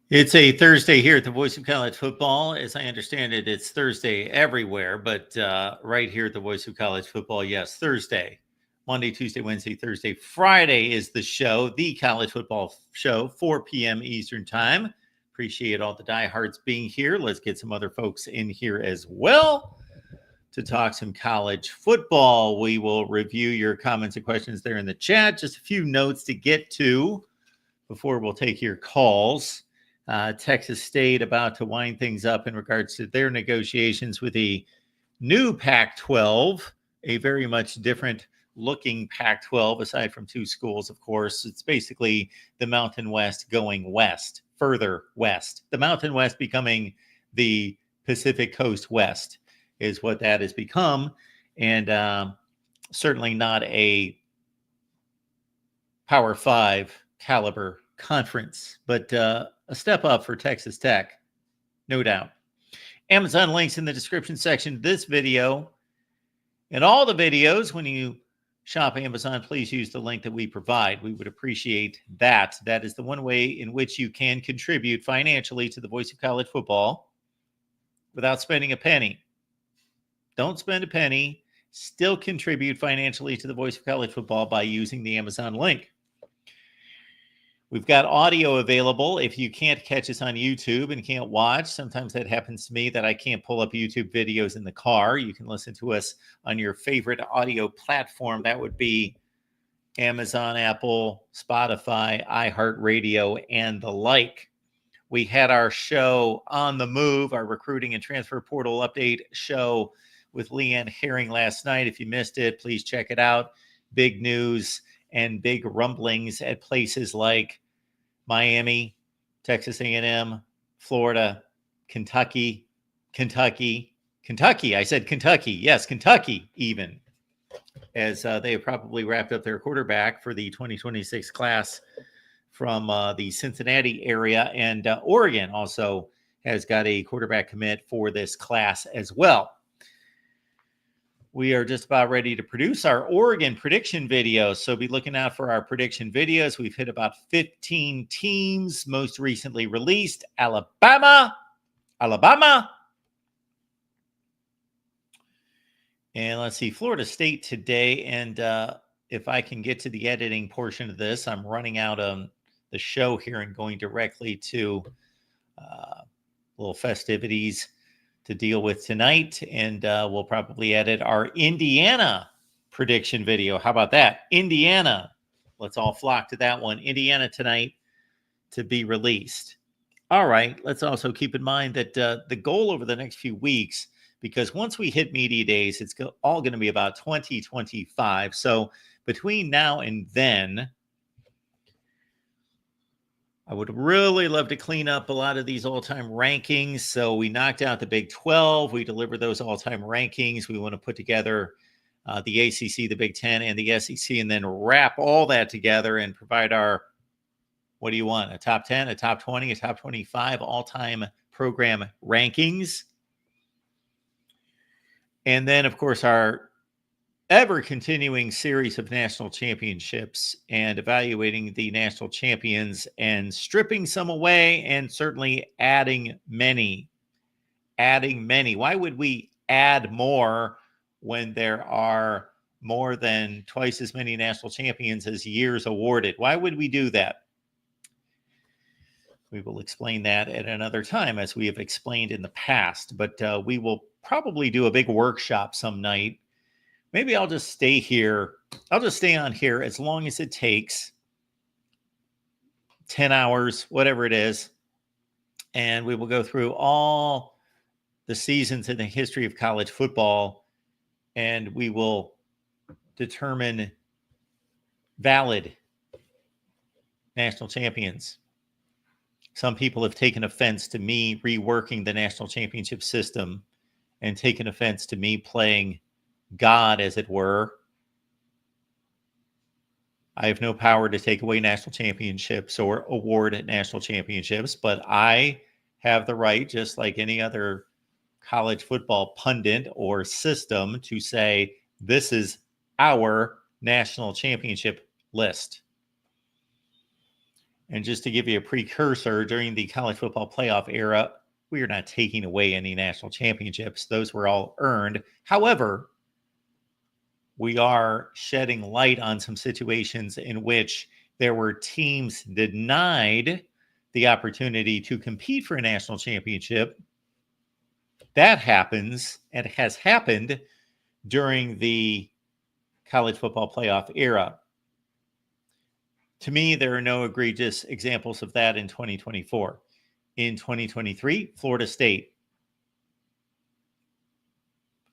It's a Thursday here at the Voice of College Football. As I understand it, it's Thursday everywhere, but right here at the Voice of College Football, yes, Thursday. Monday, Tuesday, Wednesday, Thursday, Friday is the show, the college football show, 4 p.m. Eastern Time. Appreciate all the diehards being here. Let's get some other folks in here as well to talk some college football. We will review your comments and questions there in the chat. Just a few notes to get to before we'll take your calls. Texas State about to wind things up in regards to their negotiations with the new Pac-12, a very much different looking Pac-12, aside from two schools, of course. It's basically the Mountain West going west, further west. The Mountain West becoming the Pacific Coast West is what that has become, and certainly not a Power 5 caliber conference, but a step up for Texas Tech, no doubt. Amazon links in the description section of this video and all the videos. When you shop Amazon, please use the link that we provide. We would appreciate that. That is the one way in which you can contribute financially to the Voice of College Football without spending a penny. Don't spend a penny. Still contribute financially to the Voice of College Football by using the Amazon link. We've got audio available. If you can't catch us on YouTube and can't watch, sometimes that happens to me that I can't pull up YouTube videos in the car. You can listen to us on your favorite audio platform. That would be Amazon, Apple, Spotify, iHeartRadio, and the like. We had our show On the Move, our recruiting and transfer portal update show with Leanne Herring last night. If you missed it, please check it out. Big news and big rumblings at places like Miami, Texas A&M, Florida, Kentucky. I said Kentucky. Yes, Kentucky even, as they have probably wrapped up their quarterback for the 2026 class from the Cincinnati area. And Oregon also has got a quarterback commit for this class as well. We are just about ready to produce our Oregon prediction video, so be looking out for our prediction videos. We've hit about 15 teams, most recently released. Alabama. And let's see, Florida State today. And if I can get to the editing portion of this, I'm running out on the show here and going directly to little festivities to deal with tonight, and we'll probably edit our Indiana prediction video. How about that? Indiana. Let's all flock to that one. Indiana tonight to be released. All right. Let's also keep in mind that the goal over the next few weeks, because once we hit media days, it's all going to be about 2025. So between now and then, I would really love to clean up a lot of these all-time rankings. So we knocked out the Big 12. We delivered those all-time rankings. We want to put together the ACC, the Big 10, and the SEC, and then wrap all that together and provide our, what do you want, a top 10, a top 20, a top 25 all-time program rankings. And then, of course, our ever-continuing series of national championships and evaluating the national champions and stripping some away and certainly adding many. Why would we add more when there are more than twice as many national champions as years awarded? Why would we do that? We will explain that at another time, as we have explained in the past, but we will probably do a big workshop some night. Maybe I'll just stay here. I'll just stay on here as long as it takes, 10 hours, whatever it is. And we will go through all the seasons in the history of college football, and we will determine valid national champions. Some people have taken offense to me reworking the national championship system and taken offense to me playing God, as it were. I have no power to take away national championships or award national championships, but I have the right, just like any other college football pundit or system, to say, this is our national championship list. And just to give you a precursor, during the college football playoff era, we are not taking away any national championships. Those were all earned. However, we are shedding light on some situations in which there were teams denied the opportunity to compete for a national championship. That happens and has happened during the college football playoff era. To me, there are no egregious examples of that in 2024. In 2023, Florida State.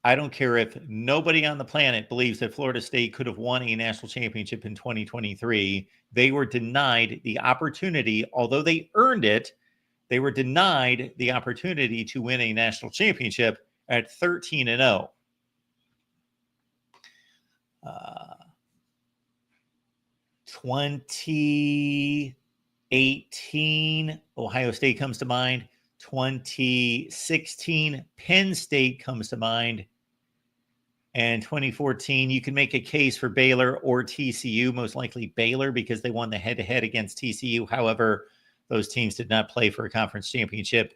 I don't care if nobody on the planet believes that Florida State could have won a national championship in 2023. They were denied the opportunity, although they earned it, they were denied the opportunity to win a national championship at 13-0. 2018, Ohio State comes to mind. 2016, Penn State comes to mind. And 2014, you can make a case for Baylor or TCU, most likely Baylor, because they won the head-to-head against TCU. However, those teams did not play for a conference championship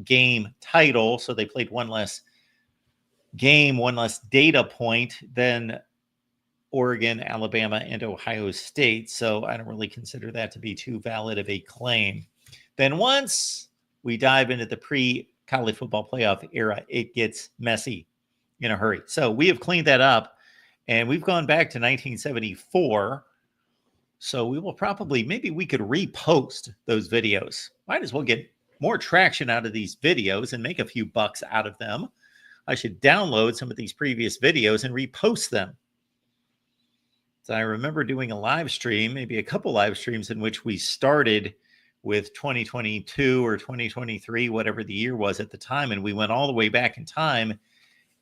game title, so they played one less game, one less data point than Oregon, Alabama, and Ohio State. So I don't really consider that to be too valid of a claim. Then once we dive into the pre-college football playoff era, it gets messy in a hurry. So we have cleaned that up, and we've gone back to 1974. So we will probably, maybe we could repost those videos. Might as well get more traction out of these videos and make a few bucks out of them. I should download some of these previous videos and repost them. So I remember doing a live stream, maybe a couple live streams, in which we started with 2022 or 2023, whatever the year was at the time, and we went all the way back in time.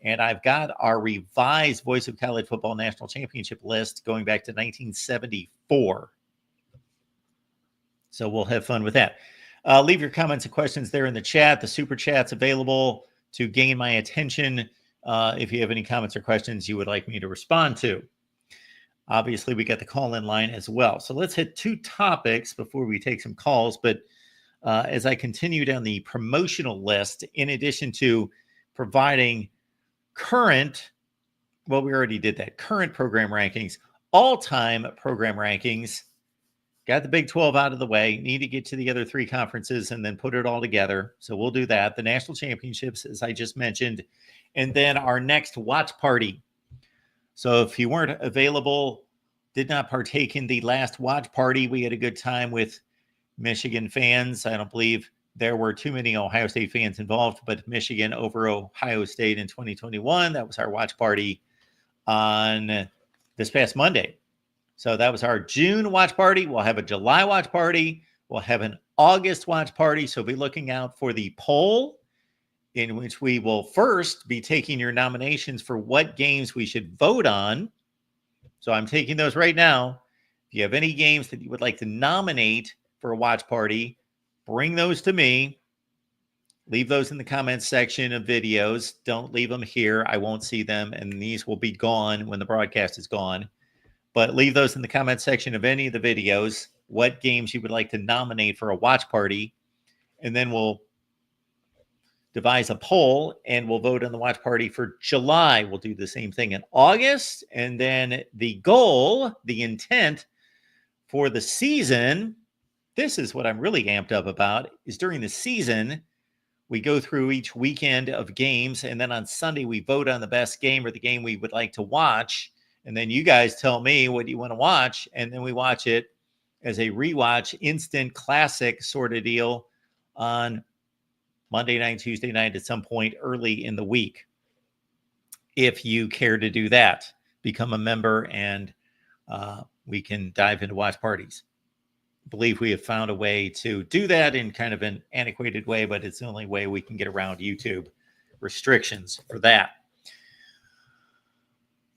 And I've got our revised Voice of College Football National Championship list going back to 1974. So we'll have fun with that. Leave your comments and questions there in the chat. The super chat's available to gain my attention if you have any comments or questions you would like me to respond to. Obviously, we got the call-in line as well. So let's hit two topics before we take some calls. But as I continue down the promotional list, in addition to providing current, well, we already did that, current program rankings, all-time program rankings, got the Big 12 out of the way, need to get to the other three conferences and then put it all together. So we'll do that. The national championships, as I just mentioned, and then our next watch party. So if you weren't available, did not partake in the last watch party, we had a good time with Michigan fans. I don't believe there were too many Ohio State fans involved, but Michigan over Ohio State in 2021. That was our watch party on this past Monday. So that was our June watch party. We'll have a July watch party. We'll have an August watch party. So be looking out for the poll, in which we will first be taking your nominations for what games we should vote on. So I'm taking those right now. If you have any games that you would like to nominate for a watch party, bring those to me. Leave those in the comments section of videos. Don't leave them here. I won't see them, and these will be gone when the broadcast is gone. But leave those in the comment section of any of the videos, what games you would like to nominate for a watch party, and then we'll devise a poll, and we'll vote on the watch party for July. We'll do the same thing in August, and then the goal, the intent for the season, this is what I'm really amped up about, is during the season, we go through each weekend of games, and then on Sunday, we vote on the best game or the game we would like to watch. And then you guys tell me what you want to watch, and then we watch it as a rewatch, instant classic sort of deal on Monday night, Tuesday night, at some point early in the week. If you care to do that, become a member, and we can dive into watch parties. I believe we have found a way to do that in kind of an antiquated way, but it's the only way we can get around YouTube restrictions for that.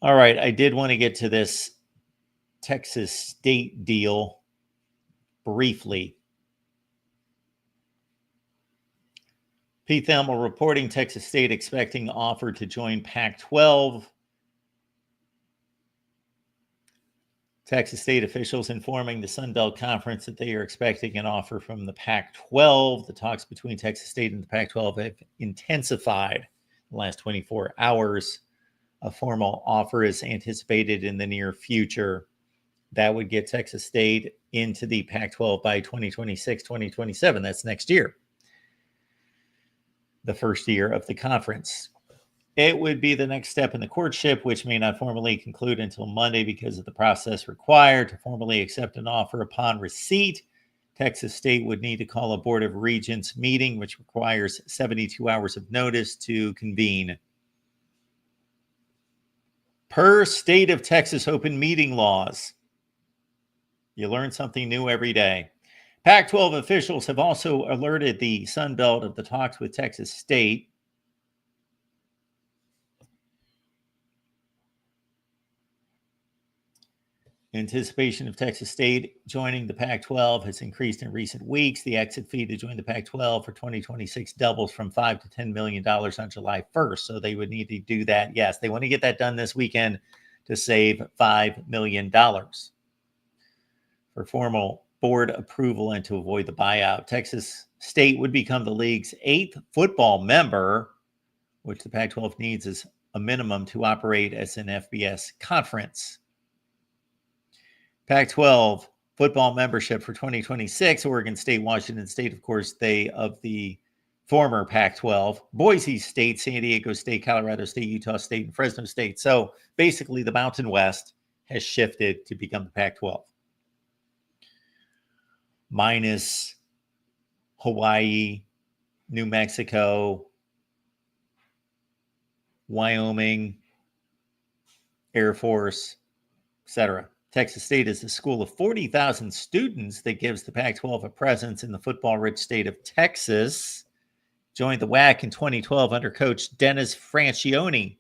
All right, I did want to get to this Texas State deal briefly. Pete Thelma reporting Texas State expecting offer to join Pac-12. Texas state officials informing the Sun Belt Conference that they are expecting an offer from the Pac-12. The talks between Texas State and the Pac-12 have intensified in the last 24 hours. A formal offer is anticipated in the near future. That would get Texas State into the Pac-12 by 2026, 2027. That's next year, the first year of the conference. It would be the next step in the courtship, which may not formally conclude until Monday because of the process required to formally accept an offer upon receipt. Texas State would need to call a Board of Regents meeting, which requires 72 hours of notice to convene. Per state of Texas open meeting laws. You learn something new every day. Pac-12 officials have also alerted the Sun Belt of the talks with Texas State. Anticipation of Texas State joining the Pac-12 has increased in recent weeks. The exit fee to join the Pac-12 for 2026 doubles from $5 to $10 million on July 1st. So they would need to do that. Yes, they want to get that done this weekend to save $5 million for formal board approval and to avoid the buyout. Texas State would become the league's 8th football member, which the Pac-12 needs as a minimum to operate as an FBS conference. Pac-12 football membership for 2026, Oregon State, Washington State, of course, they of the former Pac-12, Boise State, San Diego State, Colorado State, Utah State, and Fresno State. So basically the Mountain West has shifted to become the Pac-12. Minus Hawaii, New Mexico, Wyoming, Air Force, etc. Texas State is a school of 40,000 students that gives the Pac-12 a presence in the football-rich state of Texas. Joined the WAC in 2012 under coach Dennis Francione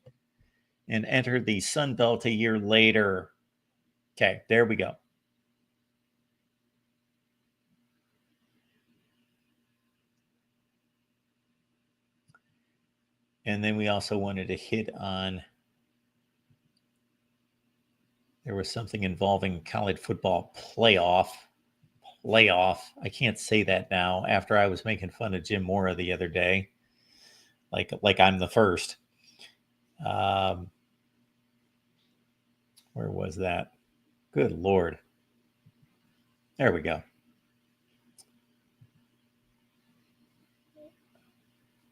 and entered the Sun Belt a year later. Okay, there we go. And then we also wanted to hit on, there was something involving college football playoff. I can't say that now after I was making fun of Jim Mora the other day. Like I'm the first. Where was that? Good Lord. There we go.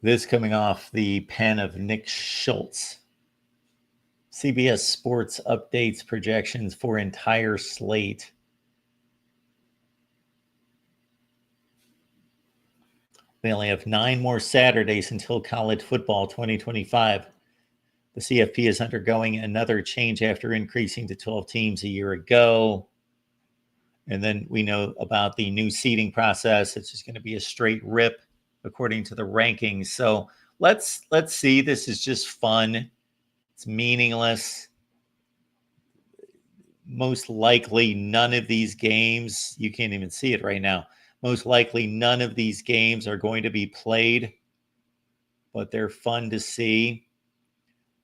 This coming off the pen of Nick Schultz. CBS Sports updates projections for entire slate. We only have 9 more Saturdays until college football 2025. The CFP is undergoing another change after increasing to 12 teams a year ago. And then we know about the new seeding process. It's just going to be a straight rip according to the rankings. So let's see. This is just fun. It's meaningless. Most likely none of these games, you can't even see it right now. Most likely none of these games are going to be played, but they're fun to see.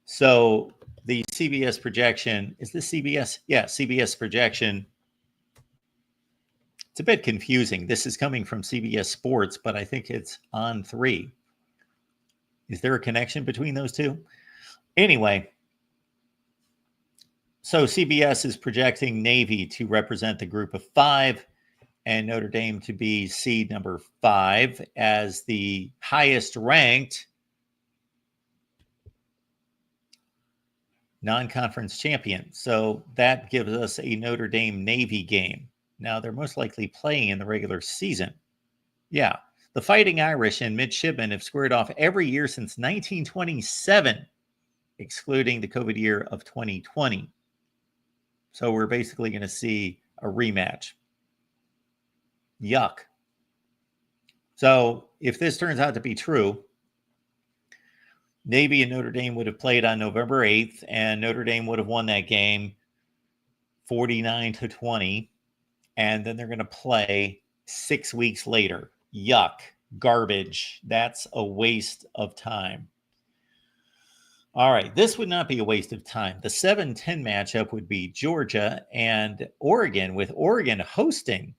So the CBS projection, is this CBS? Yeah, CBS projection. It's a bit confusing. This is coming from CBS Sports, but I think it's on 3. Is there a connection between those two? Anyway, so CBS is projecting Navy to represent the group of 5 and Notre Dame to be seed number 5 as the highest ranked non-conference champion. So that gives us a Notre Dame Navy game. Now they're most likely playing in the regular season. Yeah. The Fighting Irish and Midshipmen have squared off every year since 1927, excluding the COVID year of 2020. So we're basically going to see a rematch. Yuck. So if this turns out to be true, Navy and Notre Dame would have played on November 8th, and Notre Dame would have won that game 49-20. And then they're going to play 6 weeks later. Yuck. Garbage. That's a waste of time. All right, this would not be a waste of time. The 7-10 matchup would be Georgia and Oregon, with Oregon hosting.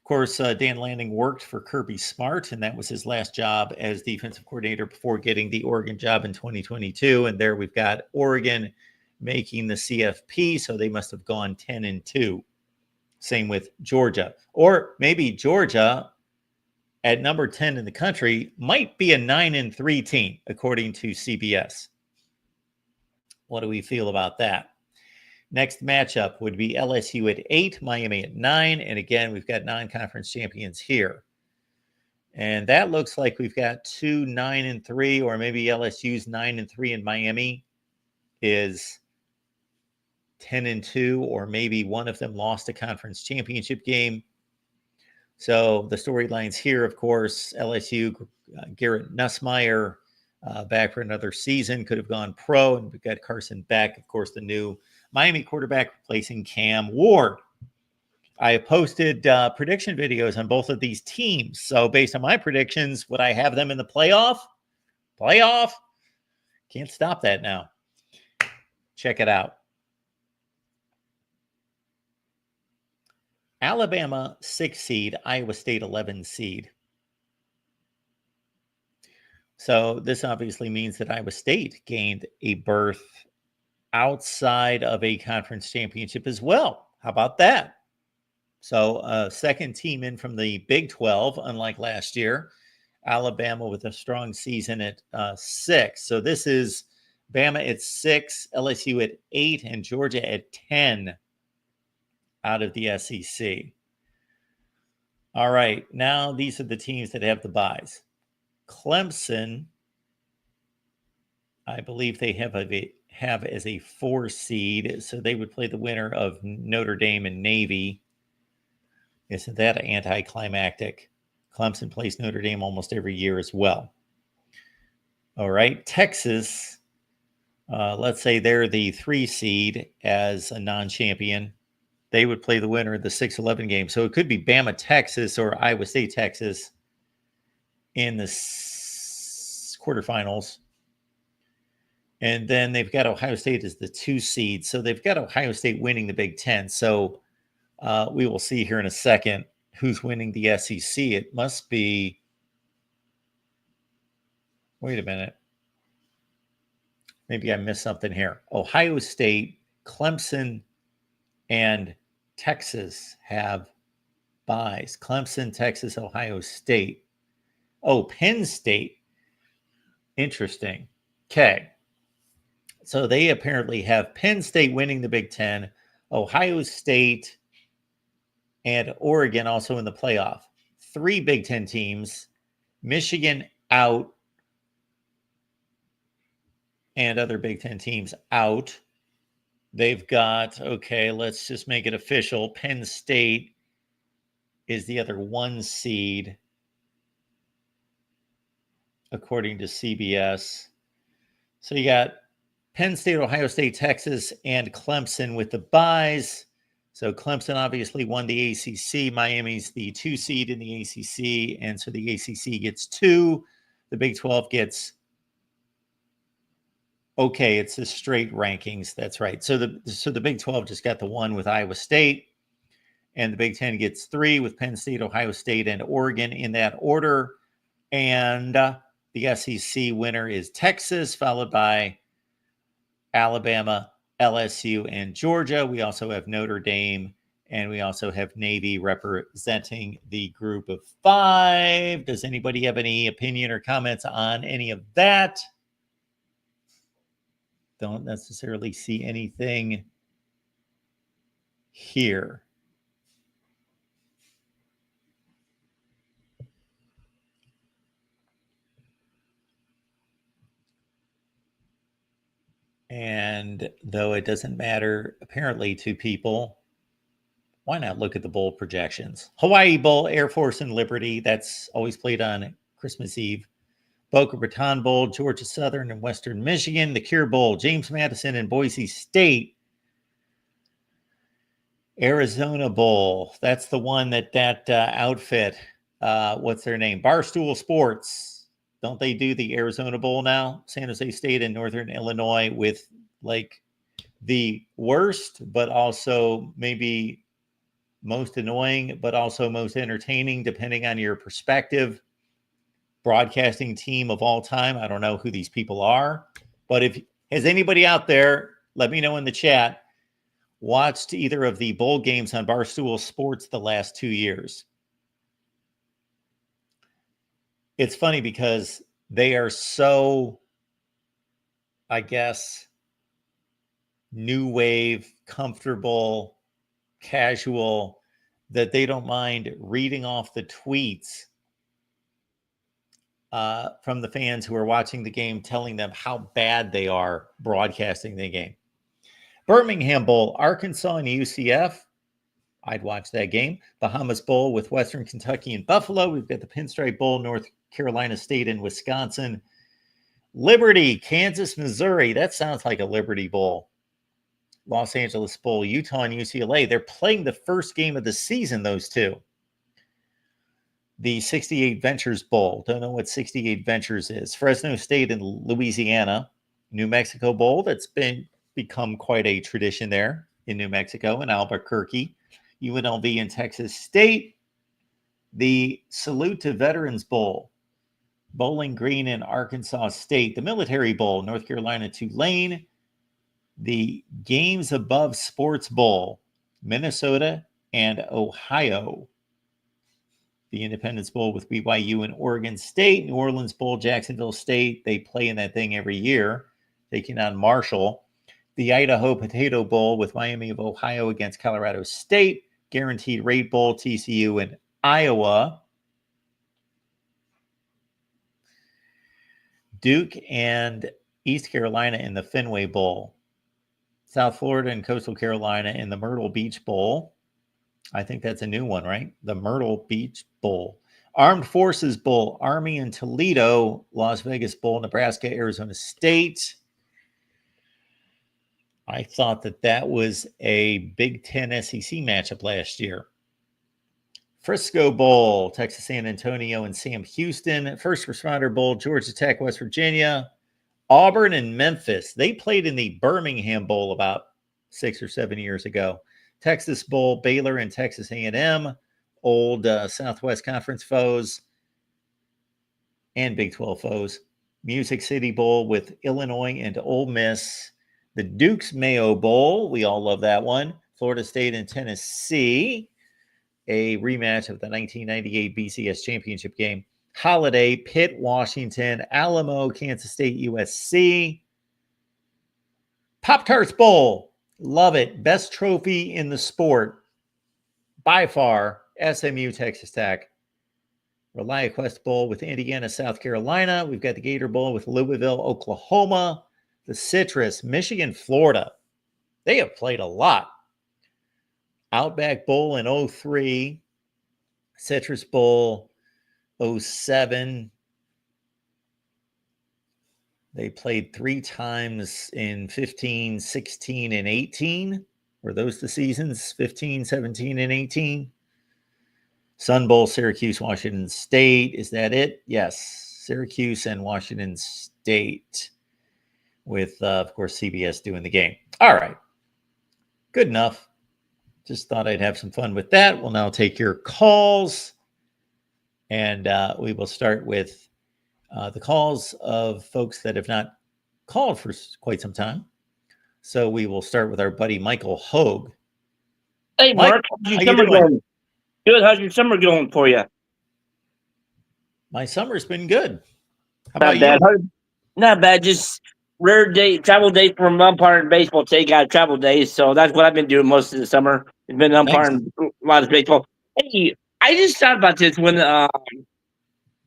Of course, Dan Lanning worked for Kirby Smart, and that was his last job as defensive coordinator before getting the Oregon job in 2022. And there we've got Oregon making the CFP, so they must have gone 10-2. Same with Georgia. Or maybe Georgia at number 10 in the country might be a 9-3 team, according to CBS. What do we feel about that? Next matchup would be LSU at 8, Miami at 9. And again, we've got non-conference champions here. And that looks like we've got 2 9-3, or maybe LSU's 9-3 and Miami is 10-2, or maybe one of them lost a conference championship game. So the storylines here, of course, LSU, Garrett Nussmeier, back for another season, could have gone pro, and we've got Carson Beck, of course, the new Miami quarterback replacing Cam Ward. I have posted prediction videos on both of these teams. So based on my predictions, would I have them in the playoff? Can't stop that now. Check it out. Alabama 6 seed, Iowa State 11 seed. So this obviously means that Iowa State gained a berth outside of a conference championship as well. How about that? So second team in from the Big 12, unlike last year. Alabama with a strong season at 6. So this is Bama at 6, LSU at 8, and Georgia at 10 out of the SEC. All right, now these are the teams that have the byes. Clemson, I believe they have as a 4 seed, so they would play the winner of Notre Dame and Navy. Isn't that anticlimactic? Clemson plays Notre Dame almost every year as well. All right, Texas, let's say they're the 3 seed as a non-champion. They would play the winner of the 6-11 game. So it could be Bama, Texas, or Iowa State, Texas in the quarterfinals. And then they've got Ohio State as the 2 seed. So they've got Ohio State winning the Big Ten. So we will see here in a second who's winning the SEC. It must be, wait a minute. Maybe I missed something here. Ohio State, Clemson, and Texas have byes. Clemson, Texas, Ohio State. Oh, Penn State. Interesting. Okay. So they apparently have Penn State winning the Big Ten, Ohio State, and Oregon also in the playoff. 3 Big Ten teams, Michigan out, and other Big Ten teams out. They've got, okay, let's just make it official. Penn State is the other 1 seed, according to CBS. So you got Penn State, Ohio State, Texas, and Clemson with the byes. So Clemson obviously won the ACC. Miami's the 2 seed in the ACC. And so the ACC gets 2. The Big 12 gets, okay, it's the straight rankings. That's right. So the Big 12 just got the 1 with Iowa State. And the Big 10 gets 3 with Penn State, Ohio State, and Oregon in that order. And the SEC winner is Texas, followed by Alabama, LSU, and Georgia. We also have Notre Dame, and we also have Navy representing the group of 5. Does anybody have any opinion or comments on any of that? Don't necessarily see anything here. And though it doesn't matter apparently to people, why not look at the bowl projections? Hawaii Bowl, Air Force and Liberty. That's always played on Christmas Eve. Boca Raton Bowl, Georgia Southern and Western Michigan. The Cure Bowl, James Madison and Boise State. Arizona Bowl. That's the one that outfit, what's their name? Barstool Sports don't they do the Arizona Bowl now? San Jose State and Northern Illinois with like the worst, but also maybe most annoying, but also most entertaining, depending on your perspective, broadcasting team of all time. I don't know who these people are, but if has anybody out there, let me know in the chat, watched either of the bowl games on Barstool Sports the last 2 years. It's funny because they are so, I guess, new wave, comfortable, casual, that they don't mind reading off the tweets from the fans who are watching the game, telling them how bad they are broadcasting the game. Birmingham Bowl, Arkansas and UCF. I'd watch that game. Bahamas Bowl with Western Kentucky and Buffalo. We've got the Pinstripe Bowl, North Carolina State and Wisconsin. Liberty, Kansas, Missouri. That sounds like a Liberty Bowl. Los Angeles Bowl, Utah and UCLA. They're playing the first game of the season, those two. The 68 Ventures Bowl. Don't know what 68 Ventures is. Fresno State and Louisiana. New Mexico Bowl. That's become quite a tradition there in New Mexico and Albuquerque. UNLV and Texas State. The Salute to Veterans Bowl. Bowling Green and Arkansas State. The Military Bowl. North Carolina Tulane. The Games Above Sports Bowl. Minnesota and Ohio. The Independence Bowl with BYU and Oregon State. New Orleans Bowl, Jacksonville State. They play in that thing every year, taking on Marshall. The Idaho Potato Bowl with Miami of Ohio against Colorado State. Guaranteed Rate Bowl, TCU and Iowa. Duke and East Carolina in the Fenway Bowl. South Florida and Coastal Carolina in the Myrtle Beach Bowl. I think that's a new one, right? The Myrtle Beach Bowl. Armed Forces Bowl, Army and Toledo. Las Vegas Bowl, Nebraska, Arizona State. I thought that was a Big Ten SEC matchup last year. Frisco Bowl, Texas San Antonio and Sam Houston. First Responder Bowl, Georgia Tech, West Virginia. Auburn and Memphis. They played in the Birmingham Bowl about 6 or 7 years ago. Texas Bowl, Baylor and Texas A&M. Old Southwest Conference foes and Big 12 foes. Music City Bowl with Illinois and Ole Miss. The Duke's Mayo Bowl. We all love that one. Florida State and Tennessee. A rematch of the 1998 BCS championship game. Holiday, Pitt, Washington, Alamo, Kansas State, USC. Pop-Tarts Bowl. Love it. Best trophy in the sport. By far, SMU, Texas Tech. ReliaQuest Bowl with Indiana, South Carolina. We've got the Gator Bowl with Louisville, Oklahoma. The Citrus, Michigan, Florida. They have played a lot. Outback Bowl in 2003. Citrus Bowl 2007. They played 3 times in 15, 16, and 18. Were those the seasons? 15, 17, and 18? Sun Bowl, Syracuse, Washington State. Is that it? Yes. Syracuse and Washington State. With, of course, CBS doing the game. All right. Good enough. Just thought I'd have some fun with that. We'll now take your calls. And we will start with the calls of folks that have not called for quite some time. So we will start with our buddy Michael Hogue. Hey, Mark. How's your summer going? Good. How's your summer going for you? My summer's been good. How about you? Not bad. Just rare day, travel days from umpiring baseball. Take out travel days. So that's what I've been doing most of the summer. It's been umpiring a lot of baseball. Hey, I just thought about this when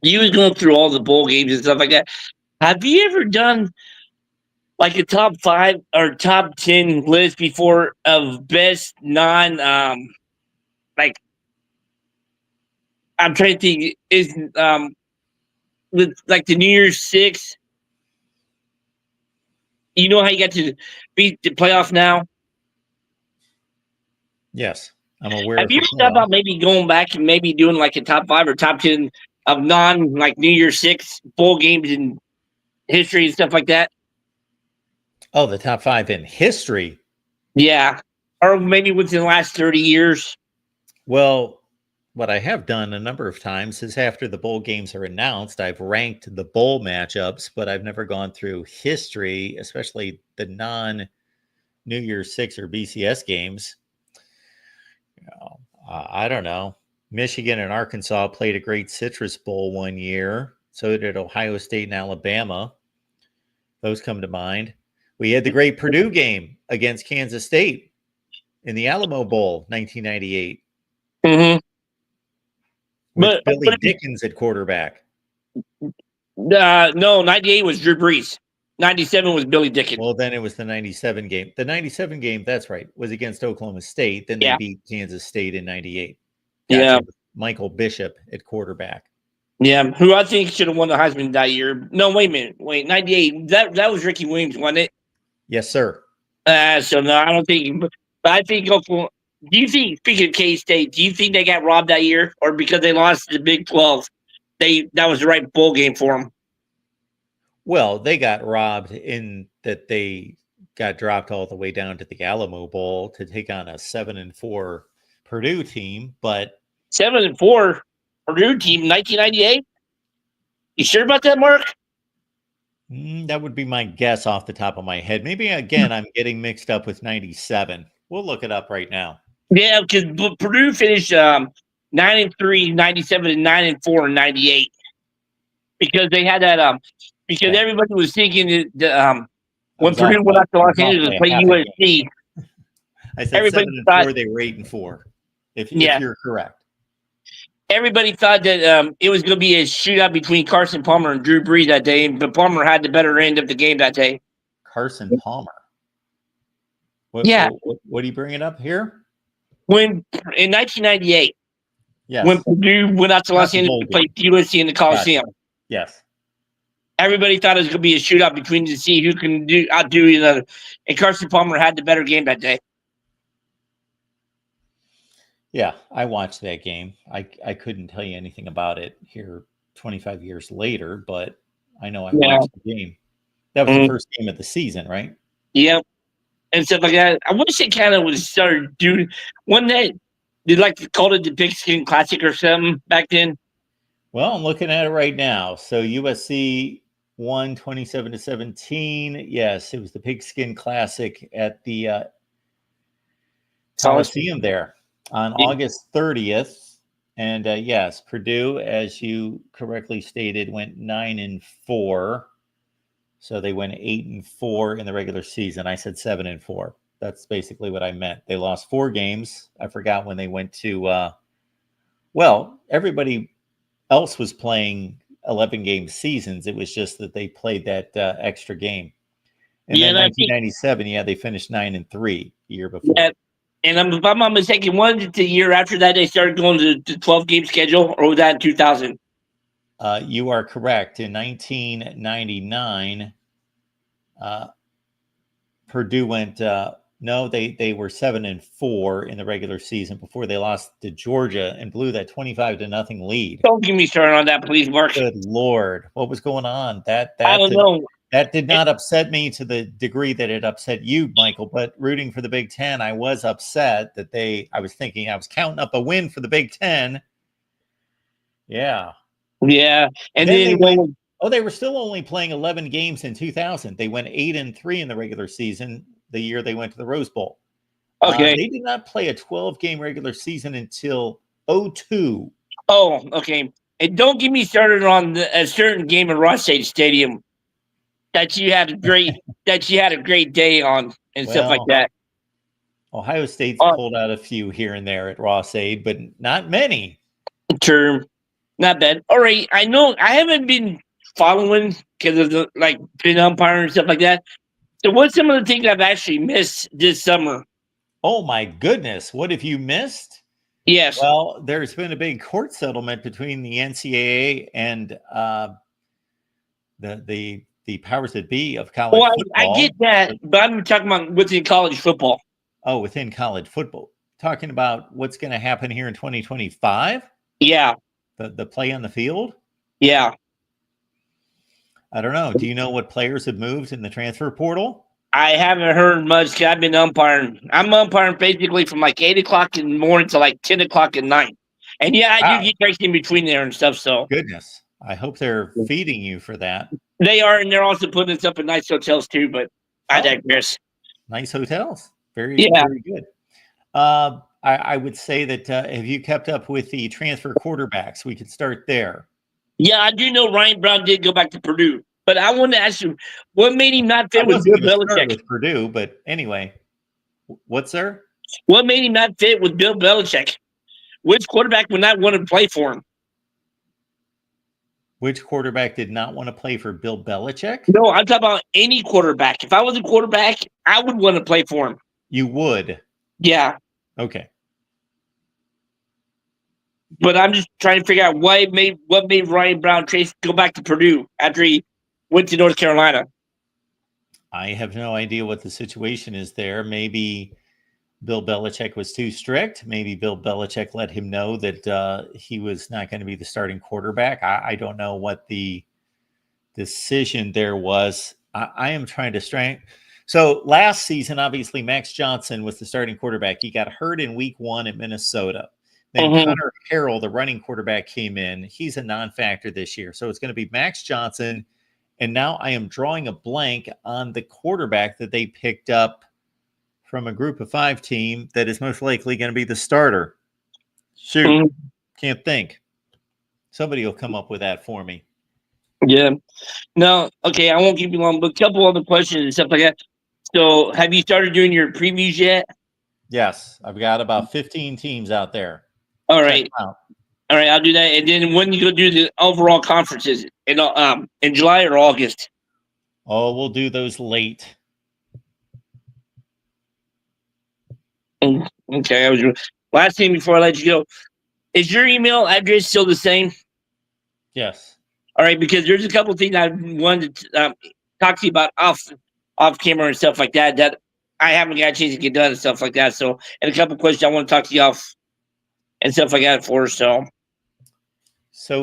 you was going through all the bowl games and stuff like that. Have you ever done like a top 5 or top 10 list before of best non like I'm trying to think is with like the New Year's Six? You know how you got to beat the playoff now? Yes, I'm aware. Have you thought about maybe going back and maybe doing like a top 5 or top 10 of non like New Year's Six bowl games in history and stuff like that? Oh, the top 5 in history. Yeah, or maybe within the last 30 years. Well, what I have done a number of times is after the bowl games are announced, I've ranked the bowl matchups, but I've never gone through history, especially the non New Year's Six or BCS games. I don't know. Michigan and Arkansas played a great Citrus Bowl one year. So did Ohio State and Alabama. Those come to mind. We had the great Purdue game against Kansas State in the Alamo Bowl, 1998. Mm-hmm. With Billy Dickens at quarterback. No, 98 was Drew Brees. 97 was Billy Dickens. Well, then it was the 97 game. The 97 game, that's right, was against Oklahoma State. Then they beat Kansas State in 98. Gotcha. Yeah. Michael Bishop at quarterback. Yeah, who I think should have won the Heisman that year. No, wait a minute. Wait, 98. That was Ricky Williams, wasn't it? Yes, sir. So, no, I don't think. But I think Oklahoma. Do you think, speaking of K-State, do you think they got robbed that year? Or because they lost the Big 12, that was the right bowl game for them? Well, they got robbed in that they got dropped all the way down to the Alamo Bowl to take on a 7-4 Purdue team, but 7-4 Purdue team, 1998. You sure about that, Mark? That would be my guess off the top of my head. Maybe again, I'm getting mixed up with 97. We'll look it up right now. Yeah, because Purdue finished 9-3, 97, and 9-4 in 98. Because they had that because everybody was thinking that when Purdue went out to Los Angeles to play USC. I said 7-4, they were 8-4. If you're correct. Everybody thought that it was going to be a shootout between Carson Palmer and Drew Brees that day, but Palmer had the better end of the game that day. Carson Palmer. What are you bringing up here? When in 1998, yes, when Purdue went out to Los Angeles to play USC in the Coliseum. Gotcha. Yes. Everybody thought it was going to be a shootout between to see who can outdo each other, and Carson Palmer had the better game that day. Yeah, I watched that game. I couldn't tell you anything about it here 25 years later, but I know I watched the game. That was the first game of the season, right? Yep. And stuff like that. I wish it kind of was started doing one day. Did like to call it the Pigskin Classic or something back then? Well, I'm looking at it right now. So USC won 27-17. Yes, it was the Pigskin Classic at the Coliseum there on August 30th. And yes, Purdue, as you correctly stated, went 9-4. So they went 8-4 in the regular season. I said 7-4. That's basically what I meant. They lost 4 games. I forgot when they went to, everybody else was playing 11-game seasons. It was just that they played that extra game. And then 1997, they finished 9-3 the year before. Yeah. And if I'm not mistaken, wasn't it the year after that they started going to the 12-game schedule, or was that in 2000? You are correct. In 1999, Purdue went. No, they were 7-4 in the regular season before they lost to Georgia and blew that 25-0 lead. Don't get me started on that, please, Mark. Good Lord, what was going on? I don't know. That did not upset me to the degree that it upset you, Michael. But rooting for the Big Ten, I was upset that I was counting up a win for the Big Ten. Yeah. Yeah, and then they were still only playing 11 games in 2000. They went 8-3 in the regular season the year they went to the Rose Bowl. Okay. They did not play a 12-game regular season until 2002. Oh, okay. And don't get me started on a certain game at Ross-Ade Stadium that you had a great day on and stuff like that. Ohio State's pulled out a few here and there at Ross-Ade, but not many. True. Not bad. All right. I know I haven't been following because of the pin umpire and stuff like that. So what's some of the things I've actually missed this summer? Oh my goodness. What have you missed? Yes. Well, there's been a big court settlement between the NCAA and the powers that be of college football. I get that, but I'm talking about within college football. Oh, within college football. Talking about what's going to happen here in 2025? Yeah. The play on the field? Yeah. I don't know. Do you know what players have moved in the transfer portal? I haven't heard much 'cause I've been umpiring. I'm umpiring basically from like 8 o'clock in the morning to like 10 o'clock at night. And yeah, I do Wow. get breaks in between there and stuff. So Goodness. I hope they're feeding you for that. they are, and they're also putting us up in nice hotels too. But I Oh, digress. nice hotels. Very, Yeah, very good. I would say that have you kept up with the transfer quarterbacks? We could start there. yeah, I do know Ryan Brown did go back to Purdue, but I wanted to ask you, what made him not I fit with wasn't Bill going to start Belichick? with Purdue, but anyway, what's there? What made him not fit with Bill Belichick? Which quarterback would not want to play for him? Which quarterback did not want to play for Bill Belichick? No, I'm talking about any quarterback. If I was a quarterback, I would want to play for him. You would. Yeah, Okay. but I'm just trying to figure out what made Ryan Brown Trace go back to Purdue after he went to North Carolina. I have no idea what the situation is there. Maybe Bill Belichick was too strict. Maybe Bill Belichick let him know that he was not going to be the starting quarterback. I don't know what the decision there was. I am trying to strength. So last season, obviously, Max Johnson was the starting quarterback. He got hurt in week 1 at Minnesota. Then Connor Harrell, the running quarterback, came in. He's a non-factor this year. So it's going to be Max Johnson. And now I am drawing a blank on the quarterback that they picked up from a group of 5 team that is most likely going to be the starter. Shoot, can't think. Somebody will come up with that for me. Yeah. No, okay, I won't keep you long, but a couple other questions and stuff like that. So, have you started doing your previews yet? Yes, I've got about 15 teams out there. All Check right. them out. All right, I'll do that. And then when you go do the overall conferences in July or August? Oh, we'll do those late. Okay, last thing before I let you go. Is your email address still the same? Yes. All right, because there's a couple of things I wanted to talk to you about off camera and stuff like that that I haven't got a chance to get done and stuff like that. So, and a couple of questions I want to talk to you off and stuff like that for. So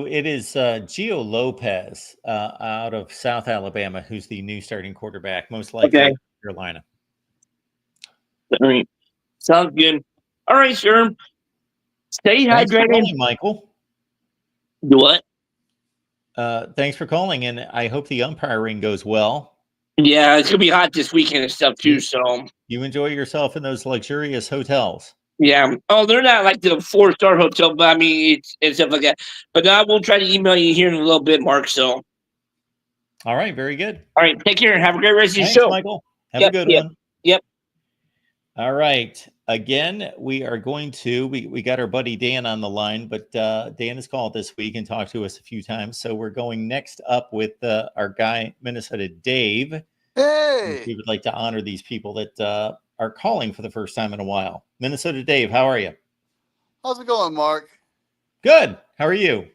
it is Gio Lopez out of South Alabama who's the new starting quarterback, most likely Okay. Carolina. All right, sounds good. All right, sir. Stay Thanks for hydrated. calling, Michael. Do what? Thanks for calling, and I hope the umpiring goes well. Yeah, it's gonna be hot this weekend and stuff too. So you enjoy yourself in those luxurious hotels. Yeah. Oh, they're not like the 4-star hotel, but I mean it's stuff like that. But I will try to email you here in a little bit, Mark. So all right, very good. All right, take care and have a great rest of your Thanks, show. Michael. Have a good one. Yep. All right. Again, we are going to we got our buddy Dan on the line, but Dan has called this week and talked to us a few times. So we're going next up with our guy, Minnesota Dave. Hey. We would like to honor these people that are calling for the first time in a while. Minnesota Dave, how are you? How's it going, Mark? Good. How are you?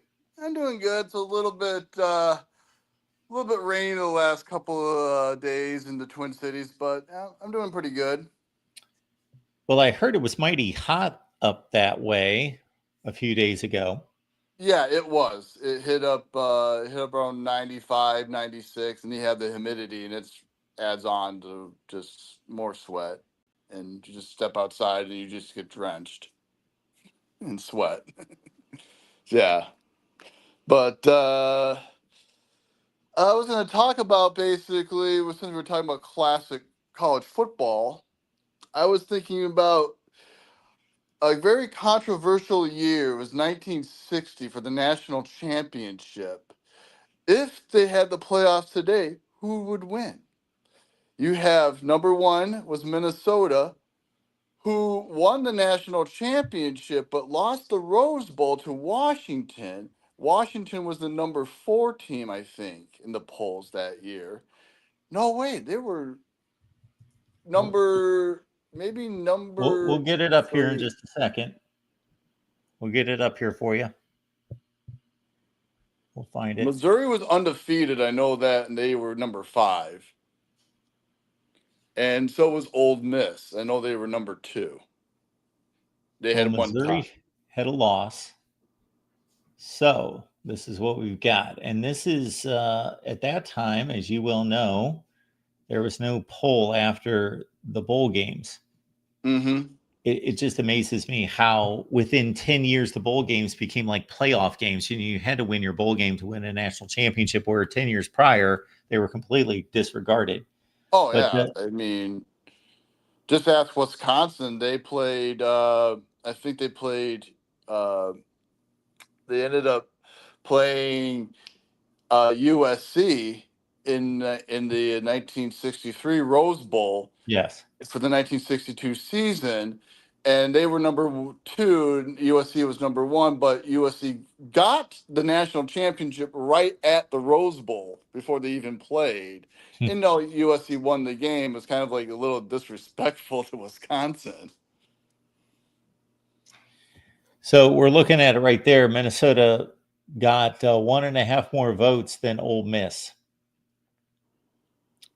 I'm doing good. It's a little bit rainy the last couple of days in the Twin Cities, but I'm doing pretty good. Well, I heard it was mighty hot up that way a few days ago. Yeah, it was. It hit up around 95, 96, and you have the humidity, and it adds on to just more sweat. And you just step outside and you just get drenched in sweat. Yeah. But I was going to talk about basically, since we were talking about classic college football, I was thinking about a very controversial year. It was 1960 for the national championship. If they had the playoffs today, who would win? You have number 1 was Minnesota, who won the national championship but lost the Rose Bowl to Washington. Washington was the number 4 team, I think, in the polls that year. No, wait, they were number. We'll get it up 3. here in just a second. We'll get it up here for you. We'll find it. Missouri was undefeated. I know that, and they were number 5. And so was Ole Miss. I know they were number 2. They had one Missouri tie. had a loss. So this is what we've got. And this is at that time, as you well know, there was no poll after the bowl games. Mm-hmm. It just amazes me how within 10 years the bowl games became like playoff games. You had to win your bowl game to win a national championship, where 10 years prior they were completely disregarded. Oh But yeah, I mean, just ask Wisconsin. They played. I think they played. Uh, they ended up playing USC in the 1963 Rose Bowl yes, for the 1962 season, and they were number two. USC was number one, but USC got the national championship right at the Rose Bowl before they even played. And no, USC won the game. It was kind of like a little disrespectful to Wisconsin. so we're looking at it right there. Minnesota got 1.5 more votes than Ole Miss.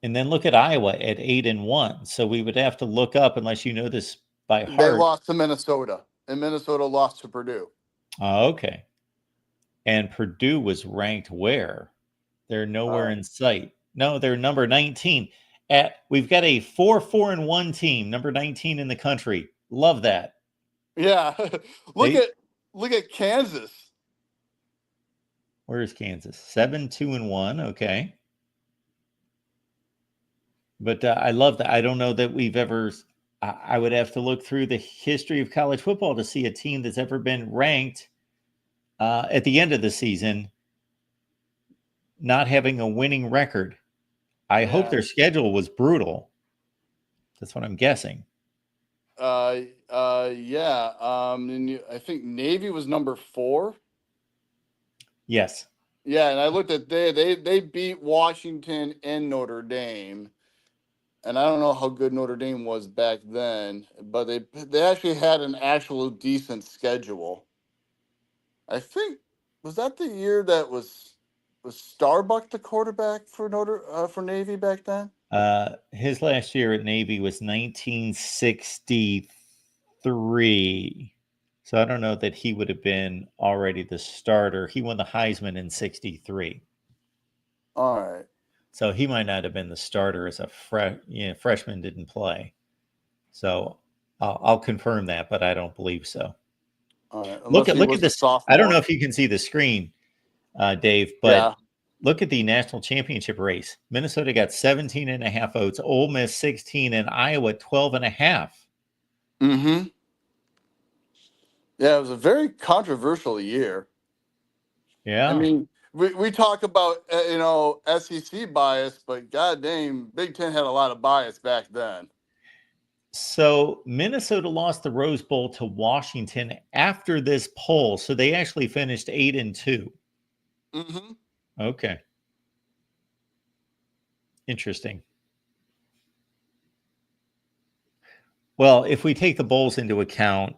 And then look at Iowa at 8-1. So we would have to look up, unless you know this by They heart. lost to Minnesota, and Minnesota lost to Purdue. Okay. And Purdue was ranked where? They're nowhere in sight. No, they're number 19. We've got a 4-4-1 team, number 19 in the country. Love that. Yeah, look They- at Kansas. Where's Kansas? 7-2-1. Okay. But I love that. I don't know that we've ever. I would have to look through the history of college football to see a team that's ever been ranked at the end of the season not having a winning record. I hope their schedule was brutal. That's what I'm guessing. Yeah. I think Navy was number 4. Yes. Yeah, and I looked at they beat Washington and Notre Dame, and I don't know how good Notre Dame was back then, but they actually had an actual decent schedule. I think was that the year that was Starbuck the quarterback for for Navy back then? His last year at Navy was 1963. So I don't know that he would have been already the starter. He won the Heisman in 63. All right. So he might not have been the starter as a freshman didn't play. So I'll confirm that, but I don't believe so. All right. Look at this. I don't know if you can see the screen, Dave, but look at the national championship race. Minnesota got 17.5 votes, Ole Miss 16, and Iowa 12.5. Mm-hmm. Yeah, it was a very controversial year. Yeah. I mean, we talk about SEC bias, but god dang, Big Ten had a lot of bias back then. So Minnesota lost the Rose Bowl to Washington after this poll. So they actually finished 8-2. Mm-hmm. Okay. Interesting. Well, if we take the bowls into account,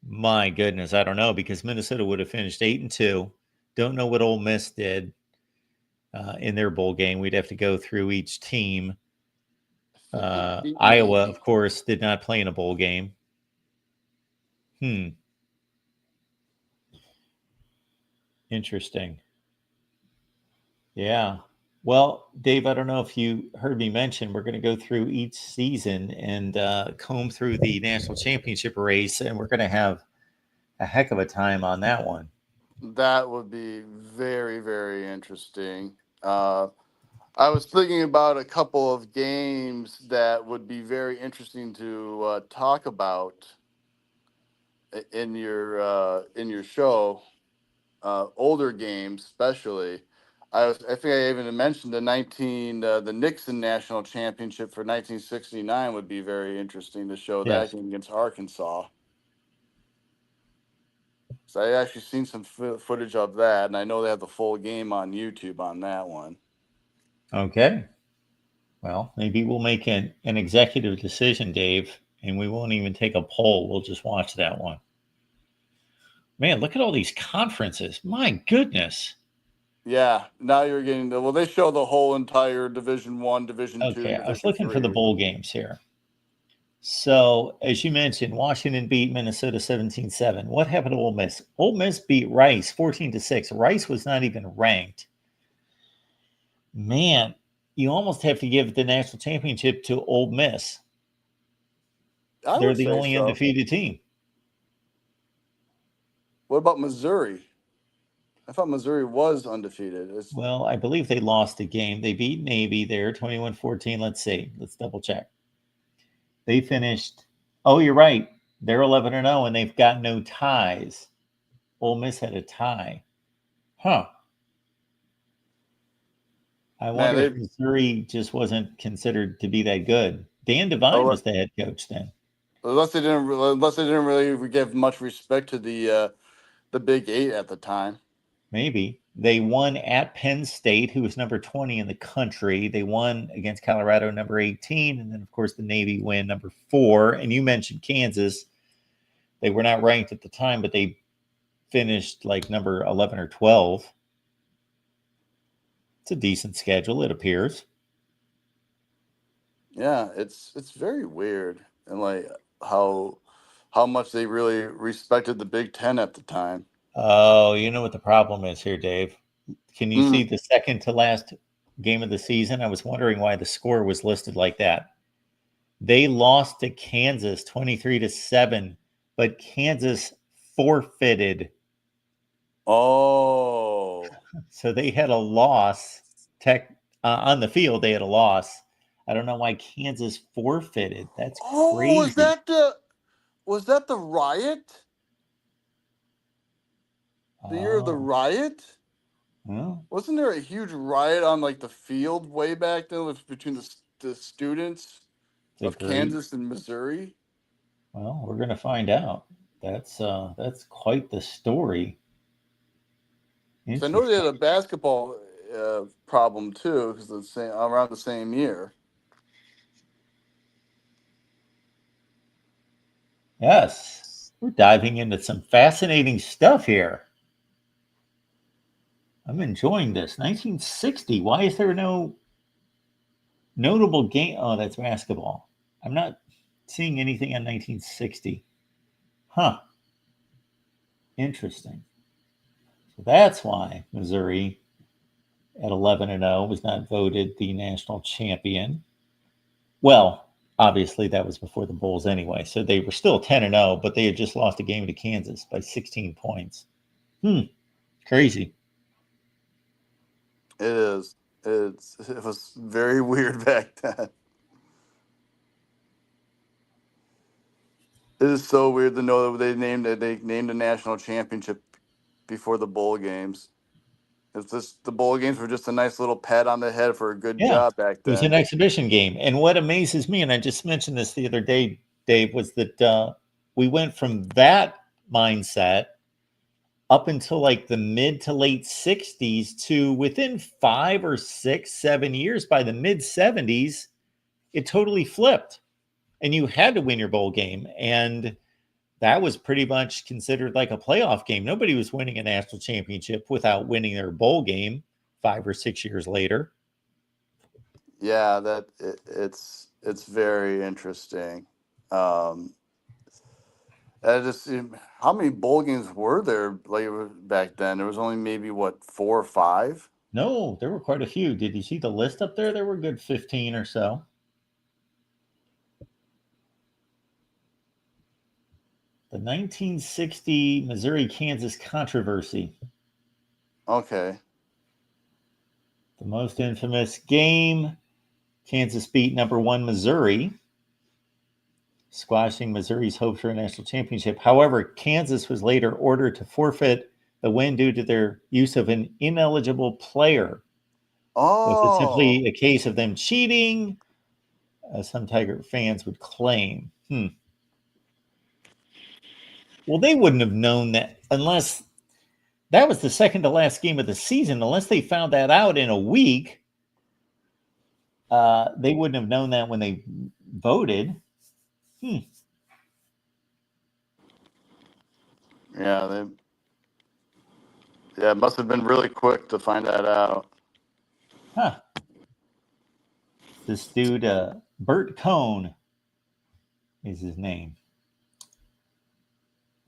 my goodness, I don't know, because Minnesota would have finished 8-2. Don't know what Ole Miss did in their bowl game. We'd have to go through each team. Iowa, of course, did not play in a bowl game. Interesting. Yeah. Well, Dave, I don't know if you heard me mention, we're going to go through each season and comb through the national championship race, and we're going to have a heck of a time on that one. That would be very, very interesting. I was thinking about a couple of games that would be very interesting to talk about in your show. Older games, especially. I think I even mentioned the Nixon National Championship for 1969 would be very interesting to show that game against Arkansas. So I actually seen some footage of that, and I know they have the full game on YouTube on that one. Okay. Well, maybe we'll make an executive decision, Dave, and we won't even take a poll. We'll just watch that one. Man, look at all these conferences. My goodness. Yeah, now you're getting they show the whole entire Division 1, Division 2. Okay, I was looking for the bowl games here. So, as you mentioned, Washington beat Minnesota 17-7. What happened to Ole Miss? Ole Miss beat Rice 14-6. Rice was not even ranked. Man, you almost have to give the national championship to Ole Miss. I They're would the say only so. undefeated team. What about Missouri? I thought Missouri was undefeated. Well, I believe they lost a game. They beat Navy there 21-14. Let's see. Let's double check. They finished. Oh, you're right. They're 11-0 and they've got no ties. Ole Miss had a tie. Huh. I Man, wonder if Missouri just wasn't considered to be that good. Dan Devine was the head coach then. unless they didn't really give much respect to the Big Eight at the time. Maybe. They won at Penn State, who was number 20 in the country. They won against Colorado, number 18. And then, of course, the Navy win, number 4. And you mentioned Kansas. They were not ranked at the time, but they finished like number 11 or 12. It's a decent schedule, it appears. Yeah, it's very weird, and like how much they really respected the Big Ten at the time. Oh, you know what the problem is here, Dave? Can you see Mm. the second to last game of the season? I was wondering why the score was listed like that. They lost to Kansas 23-7, but Kansas forfeited. Oh, So they had a loss. On the field, they had a loss. I don't know why Kansas forfeited. That's oh, crazy. was that the riot? The year of the Oh, riot? well, Wasn't there a huge riot on like the field way back then between the students it's a of great. Kansas and Missouri? Well, we're gonna find out. That's quite the story. So I know they Interesting. had a basketball problem too, because around the same year. Yes, we're diving into some fascinating stuff here. I'm enjoying this. 1960. Why is there no notable game? Oh, that's basketball. I'm not seeing anything on 1960. Huh. Interesting. So that's why Missouri at 11-0 was not voted the national champion. Well, obviously that was before the Bulls anyway. So they were still 10-0, but they had just lost a game to Kansas by 16 points. Crazy. It is. It was very weird back then. It is so weird to know that they named a national championship before the bowl games. It's just the bowl games were just a nice little pat on the head for a good Yeah. job back It was an then. exhibition game. And what amazes me, and I just mentioned this the other day, Dave, was that we went from that mindset up until like the mid to late 60s to within 5 or 6, 7 years, by the mid 70s, it totally flipped. And you had to win your bowl game. And that was pretty much considered like a playoff game. Nobody was winning a national championship without winning their bowl game 5 or 6 years later. Yeah, it's very interesting. Um, how many bowl games were there like back then? There was only maybe what 4 or 5. No, there were quite a few. Did you see the list up there? There were a good 15 or so. The 1960 Missouri-Kansas controversy. Okay. The most infamous game. Kansas beat number 1 Missouri, squashing Missouri's hopes for a national championship. However, Kansas was later ordered to forfeit the win due to their use of an ineligible player. Was it Oh, simply a case of them cheating, as some Tiger fans would claim? Well, they wouldn't have known that unless that was the second to last game of the season. Unless they found that out in a week, they wouldn't have known that when they voted. yeah, it must have been really quick to find that out. This dude, Bert Cohn, is his name.